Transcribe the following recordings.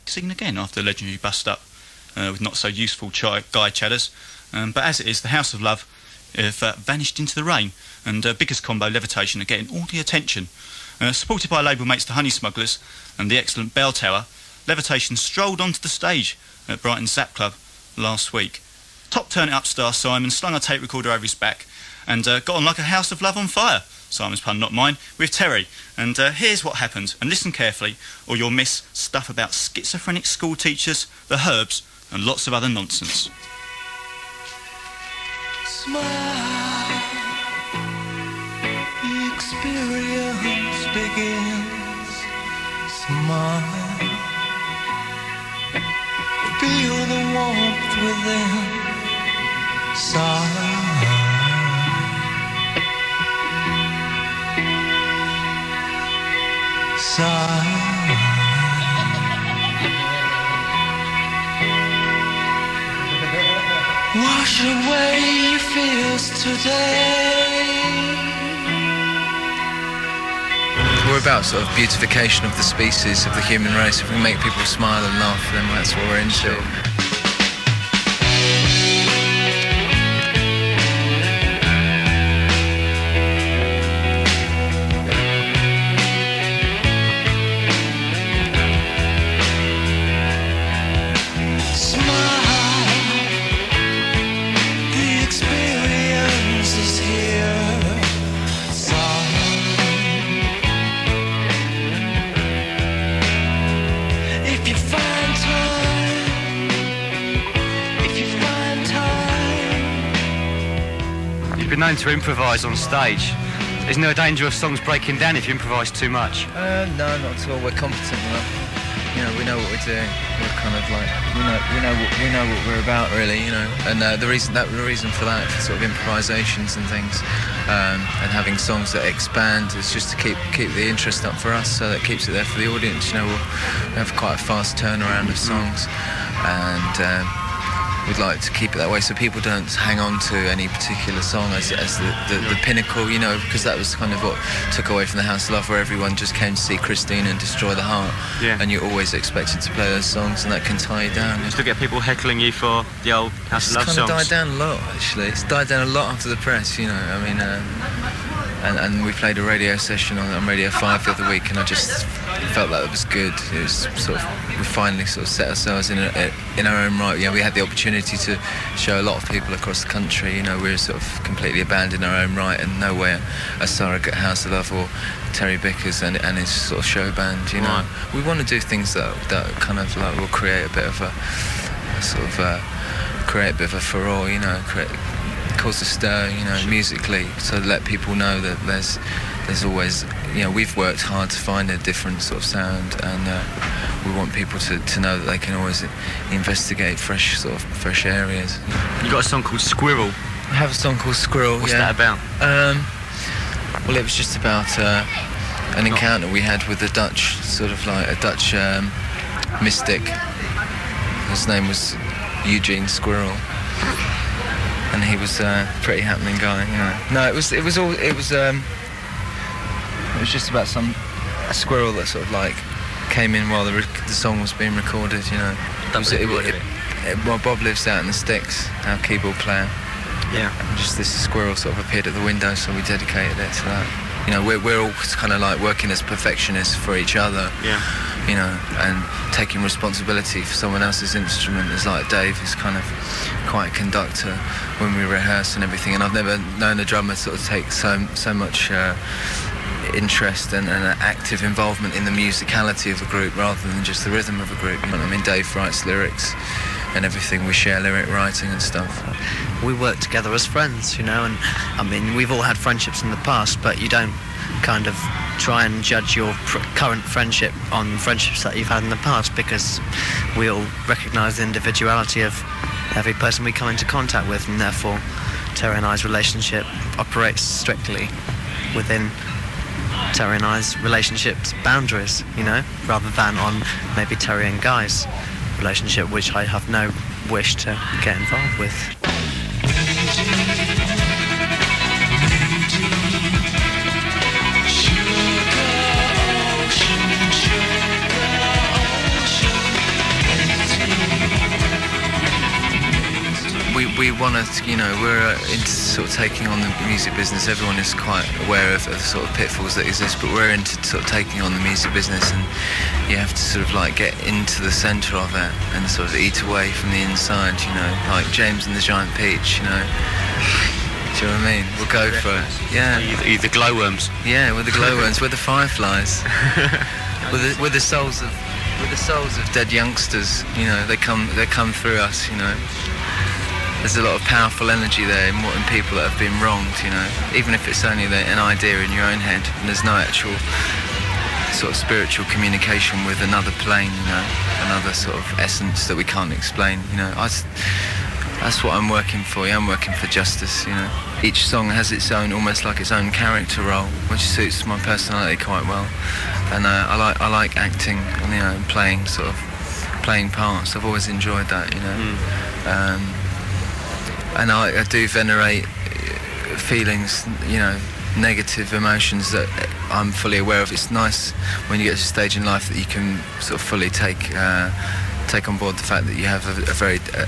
practising again after the legendary bust-up with not-so-useful Guy Chadders. But as it is, the House of Love have vanished into the rain, and Bickers combo Levitation are getting all the attention. Supported by label mates the Honey Smugglers and the excellent Bell Tower, Levitation strolled onto the stage at Brighton Zap Club last week. Top Turn It Up star Simon slung a tape recorder over his back and got on like a House of Love on fire, Simon's pun not mine, with Terry. And here's what happened, and listen carefully or you'll miss stuff about schizophrenic school teachers, the Herbs and lots of other nonsense. Smile, the experience begins. Smile, feel the warmth within. Sigh, sigh. Wash away your fears today. We're about sort of beautification of the species, of the human race. If we make people smile and laugh, then that's what we're into. Known to improvise on stage. Isn't there a danger of songs breaking down if you improvise too much? No, not at all. We're competent enough. You know, we know what we're doing. We're kind of like we know what we're about, really. You know, and the reason for that, for sort of improvisations and things, and having songs that expand, is just to keep the interest up for us, so that keeps it there for the audience. You know, we have quite a fast turnaround of songs, and we'd like to keep it that way, so people don't hang on to any particular song as the pinnacle, you know, because that was kind of what took away from the House of Love, where everyone just came to see Christine and Destroy the Heart, and you're always expected to play those songs, and that can tie you down. You still get people heckling you for the old House of Love songs? It's kind of died down a lot, actually. It's died down a lot after the press, you know. I mean, and we played a radio session on Radio 5 the other week, and I just felt that it was good. It was sort of, we finally sort of set ourselves in our own right. You know, we had the opportunity to show a lot of people across the country. You know, we were sort of completely abandoned in our own right, and nowhere a surrogate House of Love or Terry Bickers and his sort of show band. You know, right. We want to do things that kind of like will create a bit of a sort of create a bit of a furore. You know, cause a stir, you know, musically, so let people know that there's always, you know, we've worked hard to find a different sort of sound, and we want people to know that they can always investigate fresh areas. You got a song called Squirrel. I have a song called Squirrel. What's that about? Well, it was just about an encounter we had with a Dutch mystic. His name was Eugene Squirrel. And he was a pretty happening guy, you know. No, it was just about a squirrel that sort of like came in while the song was being recorded, you know. Well, Bob lives out in the sticks, our keyboard player. Yeah. And just this squirrel sort of appeared at the window, so we dedicated it to that. You know, we're all kind of like working as perfectionists for each other. Yeah. You know, and taking responsibility for someone else's instrument. Is like Dave is kind of quite a conductor when we rehearse and everything, and I've never known a drummer sort of take so much interest and active involvement in the musicality of a group rather than just the rhythm of a group. You know, I mean, Dave writes lyrics and everything. We share lyric writing and stuff. We work together as friends, you know, and I mean, we've all had friendships in the past, but you don't kind of try and judge your current friendship on friendships that you've had in the past, because we all recognise the individuality of every person we come into contact with, and therefore Terry and I's relationship operates strictly within Terry and I's relationship's boundaries, you know, rather than on maybe Terry and Guy's relationship, which I have no wish to get involved with. we want to, you know, we're into sort of taking on the music business. Everyone is quite aware of the sort of pitfalls that exist, but we're into sort of taking on the music business, and you have to sort of like get into the centre of it and sort of eat away from the inside, you know, like James and the Giant Peach, you know. Do you know what I mean? We'll go for it. Yeah. You're the glowworms. Yeah, we're the glowworms. We're the fireflies. we're the souls of dead youngsters. You know, they come through us. You know, there's a lot of powerful energy there in people that have been wronged. You know, even if it's only an idea in your own head, and there's no actual sort of spiritual communication with another plane. You know, another sort of essence that we can't explain. You know, that's what I'm working for. Yeah, I'm working for justice. You know, each song has its own, almost like its own character role, which suits my personality quite well. And I like acting, and, you know, and playing parts. I've always enjoyed that. You know, and I do venerate feelings. You know, negative emotions that I'm fully aware of. It's nice when you get to a stage in life that you can sort of fully take on board the fact that you have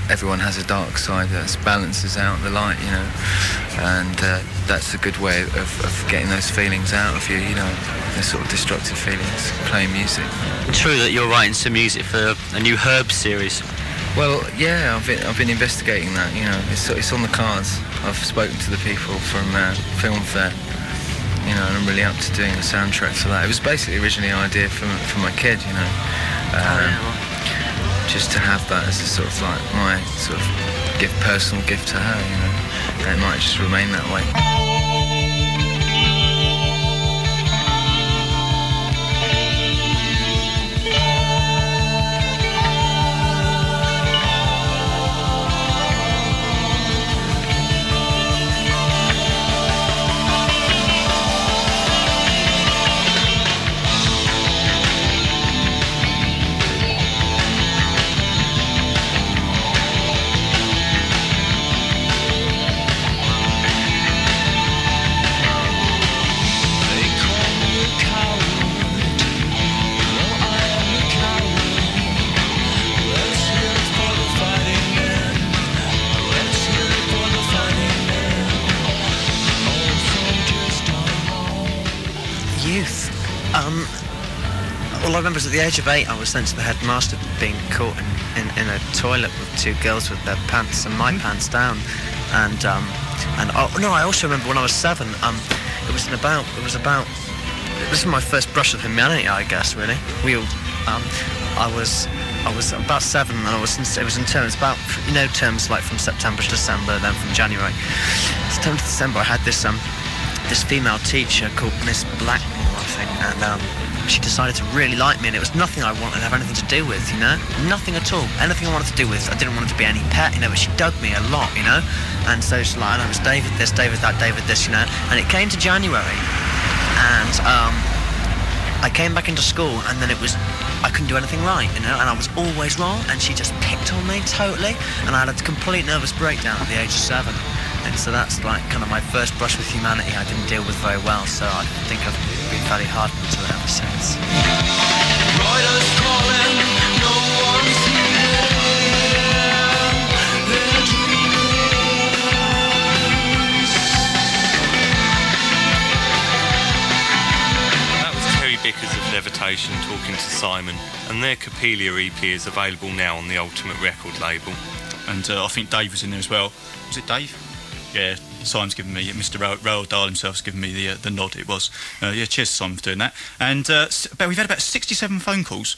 everyone has a dark side that balances out the light, you know, and that's a good way of getting those feelings out of you, you know, the sort of destructive feelings, playing music. True that you're writing some music for a new Herb series. Well, yeah, I've been investigating that, you know, it's on the cards. I've spoken to the people from Film Fair, you know, and I'm really up to doing a soundtrack for that. It was basically originally an idea for my kid, you know. Just to have that as a sort of like my sort of personal gift to her, you know, and it might just remain that way. All I remember is at the age of 8 I was sent to the headmaster being caught in a toilet with two girls with their pants and my pants down, and I also remember when I was 7, this was my first brush with humanity, I guess, really. I was about 7, and it was in terms about, you know, terms like from September to December, then from January. September to December I had this female teacher called Miss Blackmore, I think, and she decided to really like me, and it was nothing I wanted to have anything to do with, you know? Nothing at all. Anything I wanted to do with, I didn't want it to be any pet, you know, but she dug me a lot, you know? And so she's like, it was David this, David that, David this, you know? And it came to January, and I came back into school, and then I couldn't do anything right, you know? And I was always wrong, and she just picked on me totally, and I had a complete nervous breakdown at the age of 7. And so that's like kind of my first brush with humanity I didn't deal with very well, so I think I've been fairly hardened to it ever since. Riders calling, no one's here. They're dreamers. That was Terry Bickers of Levitation talking to Simon, and their Copelia EP is available now on the Ultimate Record label. And I think Dave was in there as well. Was it Dave? Yeah, Simon's given me, Mr. Roald Dahl himself's given me the nod, it was. Yeah, cheers to Simon for doing that. And we've had about 67 phone calls.